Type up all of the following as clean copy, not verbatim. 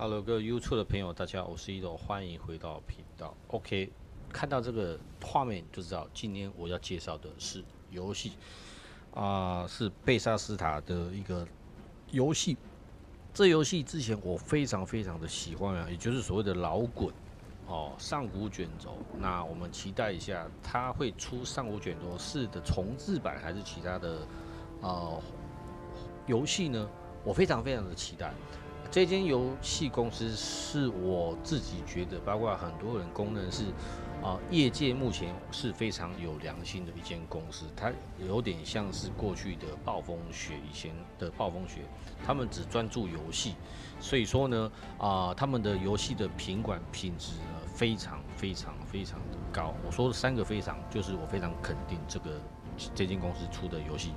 Hello，各位 YouTube 的朋友，大家好，我是一斗，欢迎回到频道。OK， 看到这个画面就知道，今天我要介绍的是游戏是贝萨斯塔的一个游戏。这游戏之前我非常的喜欢啊，也就是所谓的老滚上古卷轴。那我们期待一下，它会出上古卷轴4的重制版，还是其他的游戏呢？我非常的期待。这间游戏公司是我自己觉得，包括很多人公认是业界目前是非常有良心的一间公司。它有点像是过去的暴风雪，以前的暴风雪，他们只专注游戏，所以说呢，他们的游戏的品质呢非常的高。我说的3个非常，就是我非常肯定这间公司出的游戏，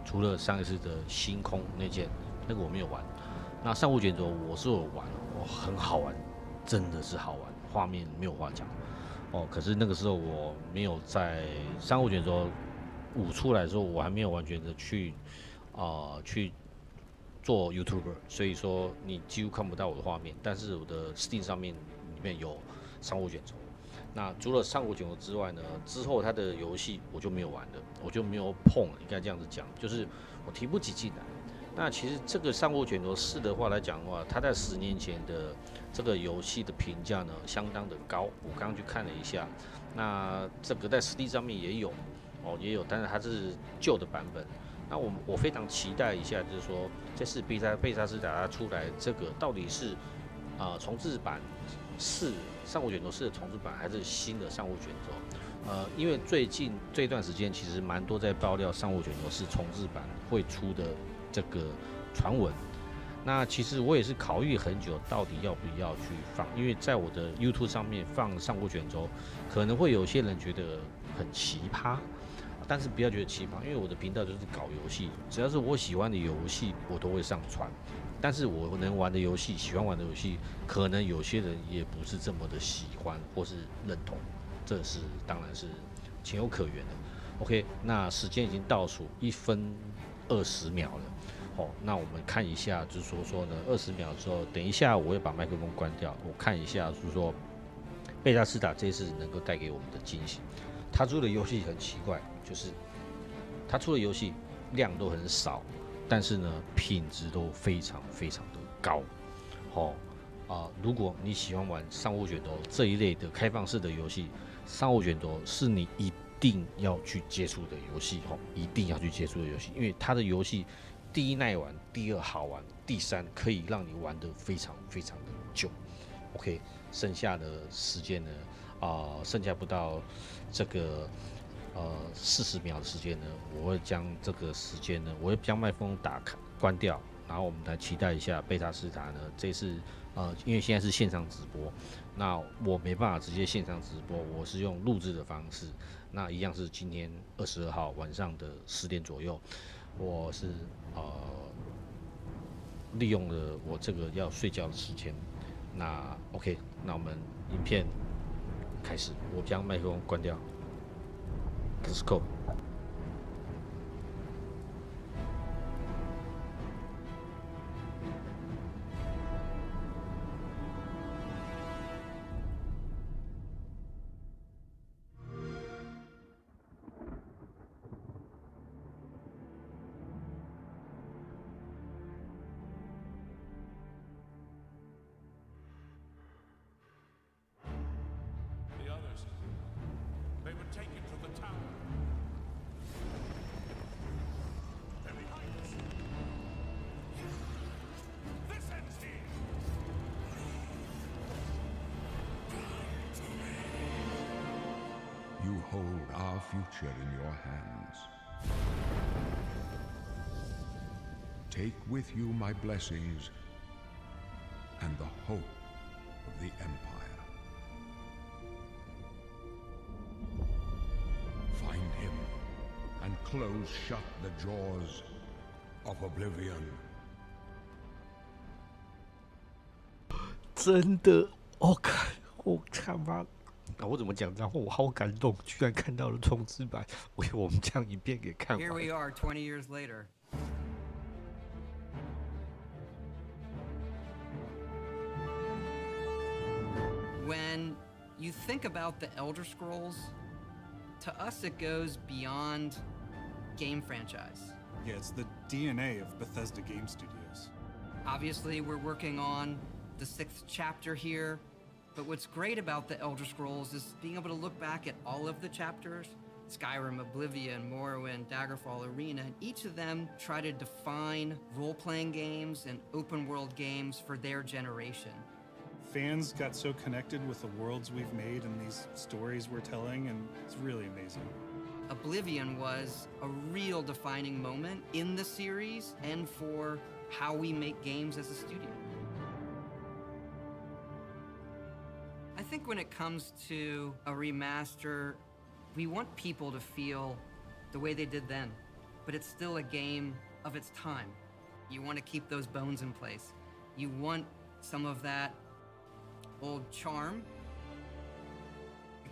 除了上一次的星空那个我没有玩。那上古卷轴我是有玩，很好玩，真的是好玩，画面没有话讲可是那个时候我没有在上古卷轴5出来的时候，我还没有完全的去做 YouTuber， 所以说你几乎看不到我的画面。但是我的 Steam 上面里面有上古卷轴。那除了上古卷轴之外呢，之后它的游戏我就没有玩了，我就没有碰了，应该这样子讲，就是我提不起劲来。那其实这个上古卷轴4的话来讲的话，它在10年前的这个游戏的评价呢，相当的高。我刚刚去看了一下，那这个在Steam上面也有，但是它是旧的版本。那我非常期待一下，就是说这次贝萨斯塔它出来这个到底是重制版上古卷轴4的重制版，还是新的上古卷轴？因为最近这段时间其实蛮多在爆料上古卷轴4重制版会出的这个传闻。那其实我也是考虑很久，到底要不要去放，因为在我的 YouTube 上面放上古卷轴，可能会有些人觉得很奇葩，但是不要觉得奇葩，因为我的频道就是搞游戏，只要是我喜欢的游戏，我都会上传。但是我能玩的游戏，喜欢玩的游戏，可能有些人也不是这么的喜欢或是认同，这是当然是情有可原的。OK， 那时间已经倒数1分20秒了。那我们看一下，就是说呢，20秒之后，等一下我会把麦克风关掉，我看一下，就是说贝萨斯塔这次能够带给我们的惊喜。他出的游戏很奇怪，就是他出的游戏量都很少，但是呢，品质都非常的高。如果你喜欢玩上古卷轴这一类的开放式的游戏，上古卷轴是你一定要去接触的游戏，一定要去接触的游戏，因为它的游戏第一耐玩，第2好玩，第3可以让你玩得非常的久。OK， 剩下的时间呢，剩下不到这个40秒的时间呢，我会将这个时间呢，我会将麦克风关掉，然后我们来期待一下贝萨斯塔呢这次因为现在是线上直播，那我没办法直接线上直播，我是用录制的方式。那一样是今天22号晚上的10点左右，我是利用了我这个要睡觉的时间。那 OK， 那我们影片开始，我将麦克风关掉。Let's go。You hold our future in your hands. Take with you my blessings and the hope of the Empire. Find him and close shut the jaws of Oblivion. 真的，我看吧。我怎么讲？然后我好感动，居然看到了重制版，我们将影片给看完。 Here we are 20 years later. When you think about the Elder Scrolls, to us it goes beyond game franchise. Yeah, it's the DNA of Bethesda Game Studios. Obviously, we're working on the 6th chapter here, but what's great about the Elder Scrolls is being able to look back at all of the chapters, Skyrim, Oblivion, Morrowind, Daggerfall, Arena, and each of them try to define role-playing games and open-world games for their generation. Fans got so connected with the worlds we've made and these stories we're telling, and it's really amazing. Oblivion was a real defining moment in the series and for how we make games as a studio. I think when it comes to a remaster, we want people to feel the way they did then, but it's still a game of its time. You want to keep those bones in place. You want some of that old charm.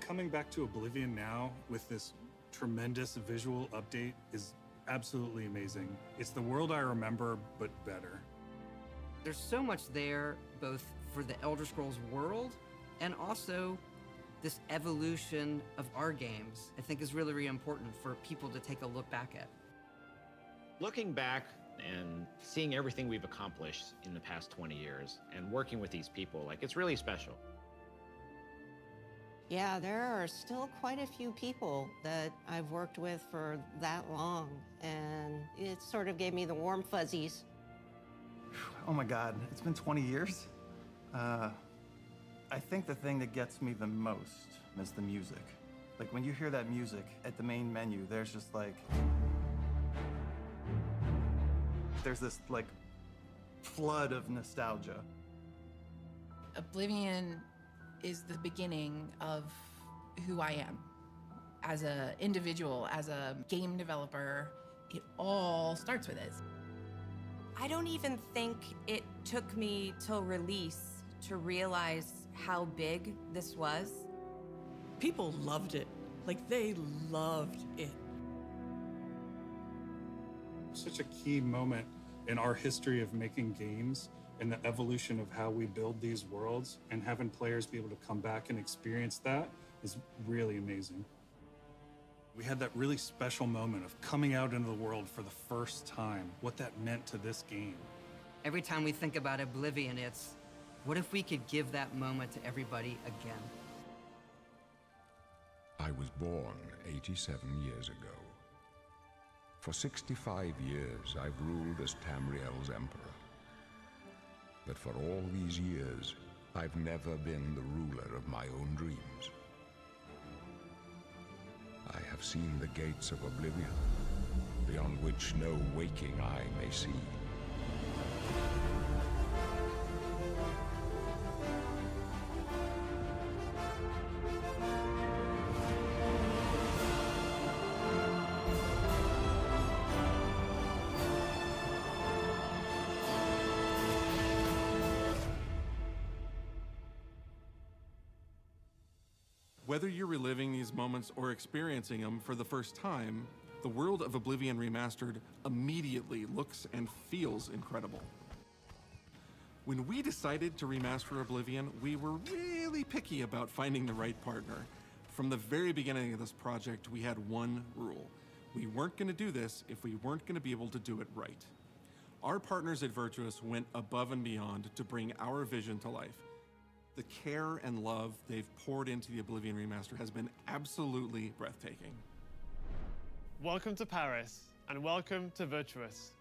Coming back to Oblivion now with this tremendous visual update is absolutely amazing. It's the world I remember, but better. There's so much there, both for the Elder Scrolls world and also this evolution of our games, I think is really, really important for people to take a look back at. Looking back and seeing everything we've accomplished in the past 20 years and working with these people, like, it's really special. Yeah, there are still quite a few people that I've worked with for that long, and it sort of gave me the warm fuzzies. Oh my God, it's been 20 years? I think the thing that gets me the most is the music. Like, when you hear that music at the main menu, there's just like, there's this like flood of nostalgia. Oblivion is the beginning of who I am. As an individual, as a game developer, it all starts with it. I don't even think it took me till release to realize how big this was. People loved it. Like, they loved it. Such a key moment in our history of making games and the evolution of how we build these worlds, and having players be able to come back and experience that is really amazing. We had that really special moment of coming out into the world for the first time, what that meant to this game. Every time we think about Oblivion, it's, what if we could give that moment to everybody again? I was born 87 years ago. For 65 years, I've ruled as Tamriel's emperor. But for all these years, I've never been the ruler of my own dreams. I have seen the gates of Oblivion, beyond which no waking eye may see. Whether you're reliving these moments or experiencing them for the first time, the world of Oblivion Remastered immediately looks and feels incredible. When we decided to remaster Oblivion, we were really picky about finding the right partner. From the very beginning of this project, we had one rule. We weren't going to do this if we weren't going to be able to do it right. Our partners at Virtuous went above and beyond to bring our vision to life. The care and love they've poured into the Oblivion Remaster has been absolutely breathtaking. Welcome to Paris, and welcome to Virtuous.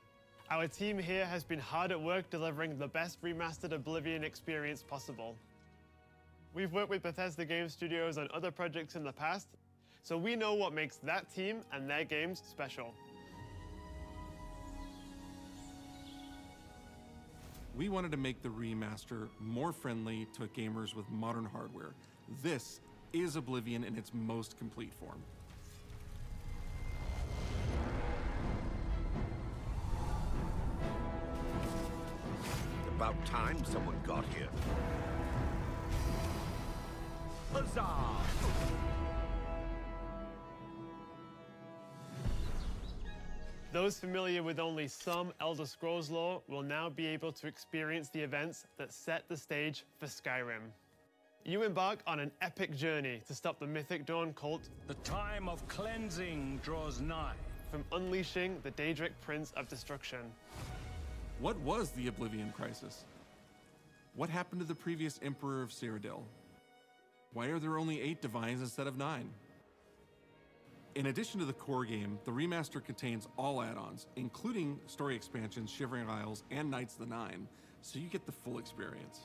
Our team here has been hard at work delivering the best remastered Oblivion experience possible. We've worked with Bethesda Game Studios on other projects in the past, so we know what makes that team and their games special. We wanted to make the remaster more friendly to gamers with modern hardware. This is Oblivion in its most complete form. About time someone got here. Huzzah! Those familiar with only some Elder Scrolls lore will now be able to experience the events that set the stage for Skyrim. You embark on an epic journey to stop the Mythic Dawn cult. The time of cleansing draws nigh. From unleashing the Daedric Prince of Destruction. What was the Oblivion Crisis? What happened to the previous Emperor of Cyrodiil? Why are there only 8 divines instead of 9? In addition to the core game, the remaster contains all add-ons, including story expansions Shivering Isles and Knights of the Nine, so you get the full experience.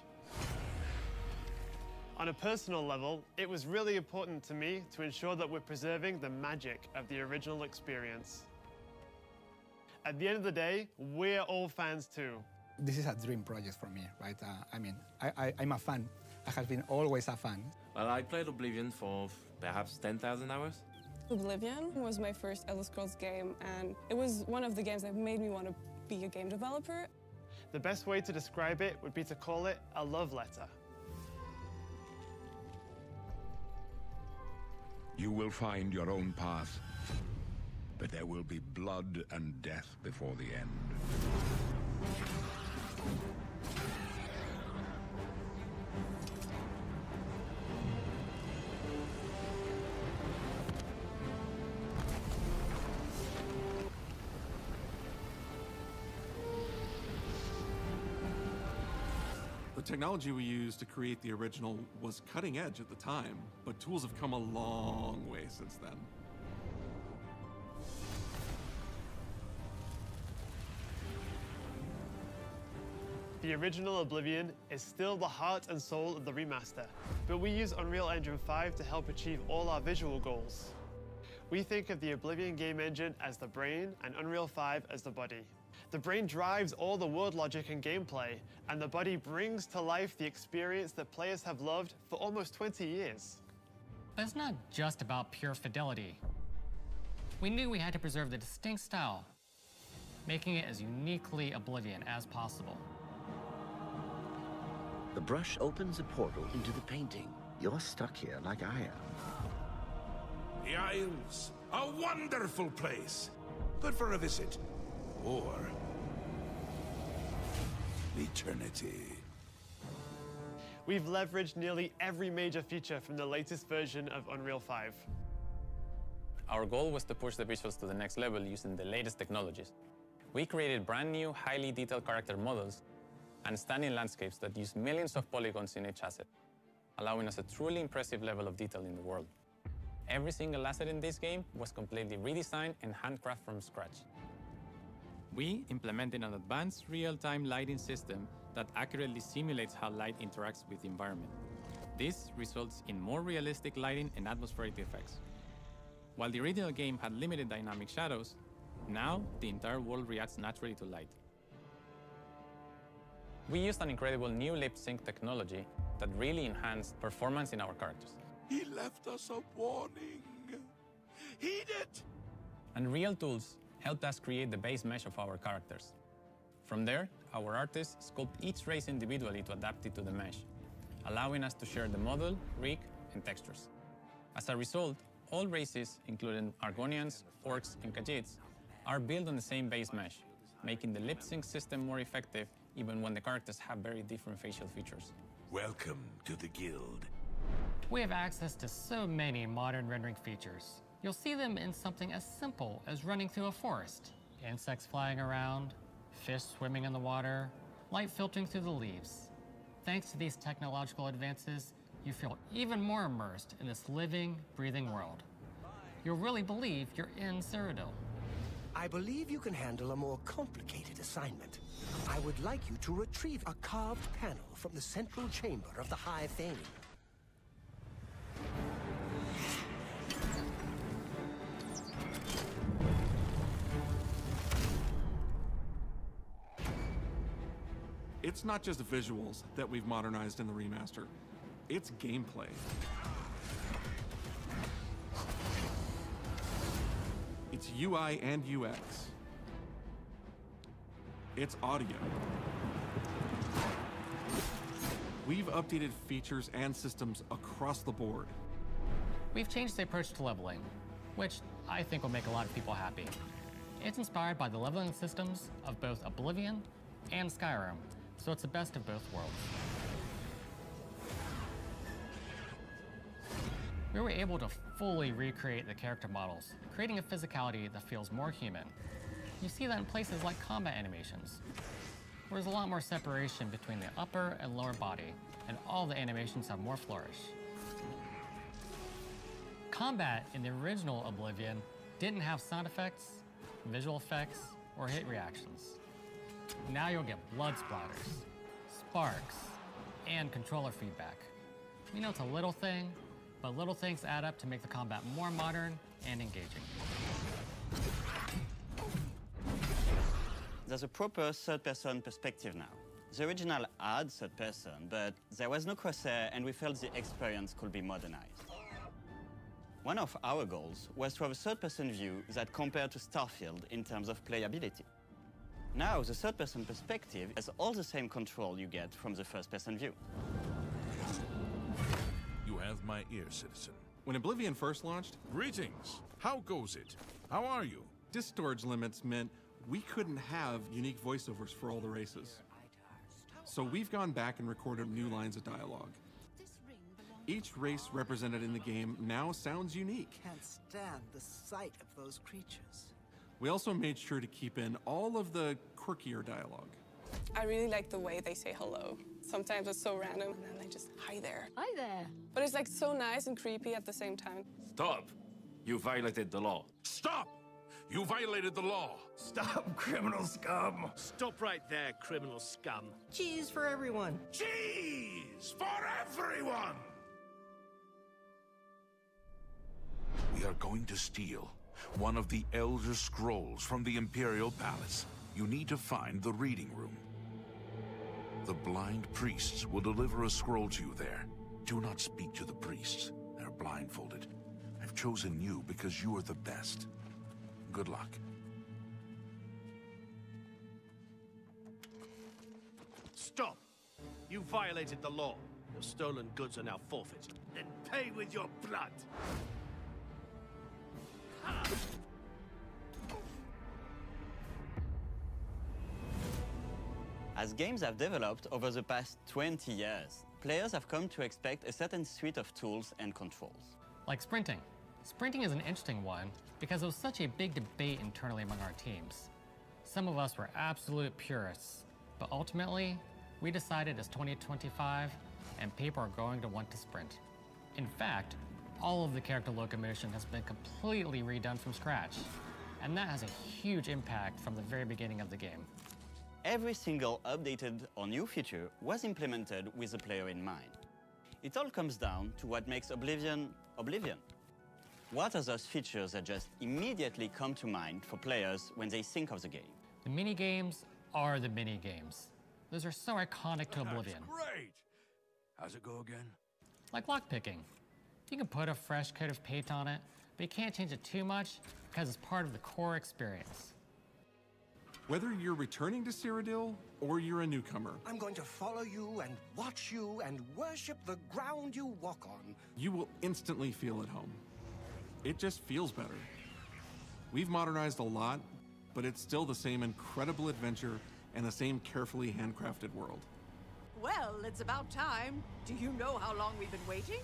On a personal level, it was really important to me to ensure that we're preserving the magic of the original experience. At the end of the day, we're all fans too. This is a dream project for me, right? I'm a fan. I have been always a fan. Well, I played Oblivion for perhaps 10,000 hours. Oblivion was my first Elder Scrolls game, and it was one of the games that made me want to be a game developer. The best way to describe it would be to call it a love letter. You will find your own path, but there will be blood and death before the end. The technology we used to create the original was cutting edge at the time, but tools have come a long way since then. The original Oblivion is still the heart and soul of the remaster, but we use Unreal Engine 5 to help achieve all our visual goals. We think of the Oblivion game engine as the brain and Unreal 5 as the body. The brain drives all the world logic and gameplay, and the body brings to life the experience that players have loved for almost 20 years. But it's not just about pure fidelity. We knew we had to preserve the distinct style, making it as uniquely Oblivion as possible. The brush opens a portal into the painting. You're stuck here like I am. The Isles, a wonderful place. Good for a visit. Or eternity. We've leveraged nearly every major feature from the latest version of Unreal 5. Our goal was to push the visuals to the next level using the latest technologies. We created brand new, highly detailed character models and stunning landscapes that use millions of polygons in each asset, allowing us a truly impressive level of detail in the world. Every single asset in this game was completely redesigned and handcrafted from scratch. We implemented an advanced real-time lighting system that accurately simulates how light interacts with the environment. This results in more realistic lighting and atmospheric effects. While the original game had limited dynamic shadows, now the entire world reacts naturally to light. We used an incredible new lip-sync technology that really enhanced performance in our characters. He left us a warning. Heed it! And Real Tools helped us create the base mesh of our characters. From there, our artists sculpt each race individually to adapt it to the mesh, allowing us to share the model, rig, and textures. As a result, all races, including Argonians, Orcs, and Khajiits, are built on the same base mesh, making the lip-sync system more effective even when the characters have very different facial features. Welcome to the Guild. We have access to so many modern rendering features. You'll see them in something as simple as running through a forest. Insects flying around, fish swimming in the water, light filtering through the leaves. Thanks to these technological advances, you feel even more immersed in this living, breathing world. You'll really believe you're in Cyrodiil. I believe you can handle a more complicated assignment. I would like you to retrieve a carved panel from the central chamber of the High Fane. It's not just visuals that we've modernized in the remaster, it's gameplay. It's UI and UX. It's audio. We've updated features and systems across the board. We've changed the approach to leveling, which I think will make a lot of people happy. It's inspired by the leveling systems of both Oblivion and Skyrim, so it's the best of both worlds. We were able to fully recreate the character models, creating a physicality that feels more human. You see that in places like combat animations, where there's a lot more separation between the upper and lower body, and all the animations have more flourish. Combat in the original Oblivion didn't have sound effects, visual effects, or hit reactions. Now you'll get blood splatters, sparks, and controller feedback. You know, it's a little thing, but little things add up to make the combat more modern and engaging. There's a proper third-person perspective now. The original had third person, but there was no crosshair, and we felt the experience could be modernized. One of our goals was to have a third-person view that compared to Starfield in terms of playability. Now, the third-person perspective has all the same control you get from the first-person view. You have my ear, citizen. When Oblivion first launched, Greetings. How goes it? How are you? disk storage limits meant we couldn't have unique voiceovers for all the races. So we've gone back and recorded new lines of dialogue. Each race represented in the game now sounds unique. Can't stand the sight of those creatures. We also made sure to keep in all of the quirkier dialogue. I really like the way they say hello. Sometimes it's so random, and then they just, hi there. Hi there. But it's like so nice and creepy at the same time. Stop! You violated the law. Stop! You violated the law. Stop, criminal scum. Stop right there, criminal scum. Cheese for everyone. Cheese for everyone! We are going to steal one of the Elder Scrolls from the Imperial Palace. You need to find the reading room. The blind priests will deliver a scroll to you there. Do not speak to the priests. They're blindfolded. I've chosen you because you are the best. Good luck. Stop! You violated the law. Your stolen goods are now forfeit. Then pay with your blood. As games have developed over the past 20 years, players have come to expect a certain suite of tools and controls. Like sprinting. Sprinting is an interesting one because there was such a big debate internally among our teams. Some of us were absolute purists, but ultimately, we decided it's 2025 and people are going to want to sprint. In fact, all of the character locomotion has been completely redone from scratch, and that has a huge impact from the very beginning of the game. Every single updated or new feature was implemented with the player in mind. It all comes down to what makes Oblivion, Oblivion. What are those features that just immediately come to mind for players when they think of the game? The mini-games are the mini-games. Those are so iconic to Oblivion. Great! How's it go again? Like lockpicking. You can put a fresh coat of paint on it, but you can't change it too much because it's part of the core experience. Whether you're returning to Cyrodiil or you're a newcomer, I'm going to follow you and watch you and worship the ground you walk on. You will instantly feel at home. It just feels better. We've modernized a lot, but it's still the same incredible adventure and the same carefully handcrafted world. Well, it's about time. Do you know how long we've been waiting?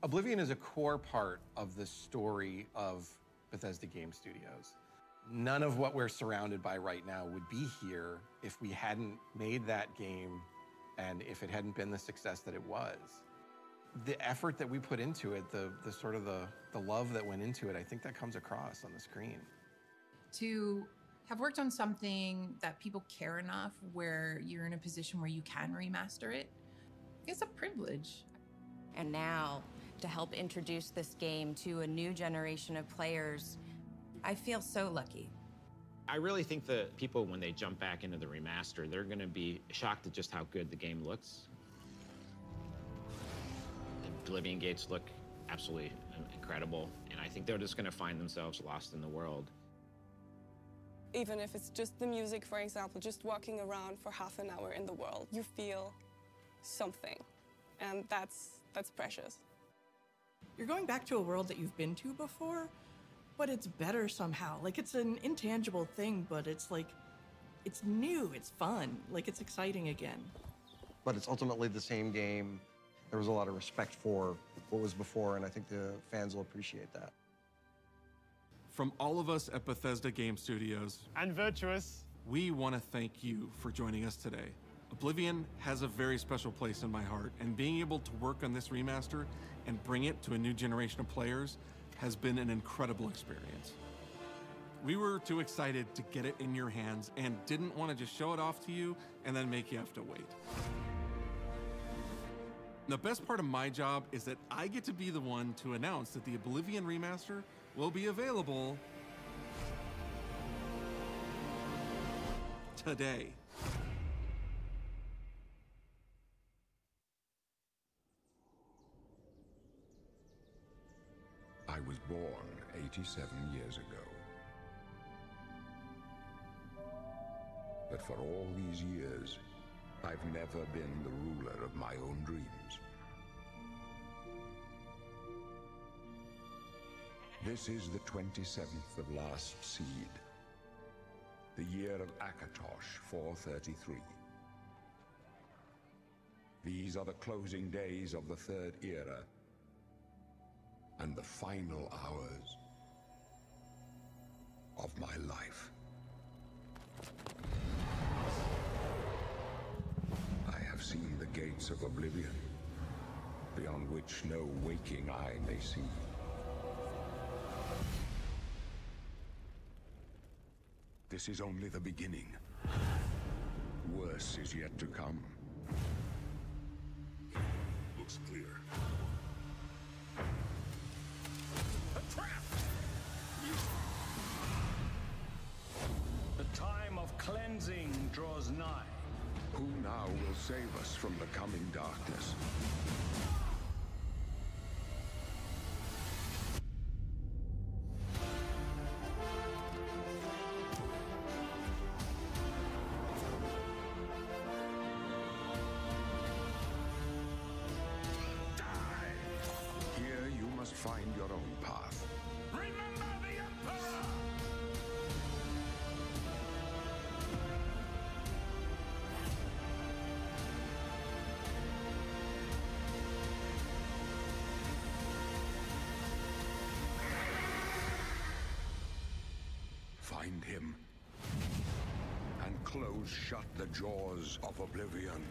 Oblivion is a core part of the story of Bethesda Game Studios. None of what we're surrounded by right now would be here if we hadn't made that game and if it hadn't been the success that it was. The effort that we put into it, the love that went into it, I think that comes across on the screen. To have worked on something that people care enough where you're in a position where you can remaster it, it's a privilege. And now, to help introduce this game to a new generation of players, I feel so lucky. I really think that people, when they jump back into the remaster, they're going to be shocked at just how good the game looks. The Oblivion gates look absolutely incredible, and I think they're just going to find themselves lost in the world. Even if it's just the music, for example, just walking around for half an hour in the world, you feel something, and that's precious. You're going back to a world that you've been to before, but it's better somehow. Like, it's an intangible thing, but it's like, it's new, it's fun, like it's exciting again. but it's ultimately the same game. There was a lot of respect for what was before, and I think the fans will appreciate that. From all of us at Bethesda Game Studios and Virtuous, we want to thank you for joining us today. Oblivion has a very special place in my heart, and being able to work on this remaster and bring it to a new generation of players has been an incredible experience. We were too excited to get it in your hands and didn't want to just show it off to you and then make you have to wait. The best part of my job is that I get to be the one to announce that the Oblivion remaster will be available today. I was born 87 years ago. But for all these years, I've never been the ruler of my own dreams. This is the 27th of last seed, the year of Akatosh 433. These are the closing days of the Third Era, and the final hours of my life. I have seen the gates of Oblivion, beyond which no waking eye may see. This is only the beginning. Worse is yet to come. Looks clear. A trap! The time of cleansing draws nigh. Who now will save us from the coming darkness? Here you must find your own path. Remember the Emperor! Find him and close shut the jaws of Oblivion.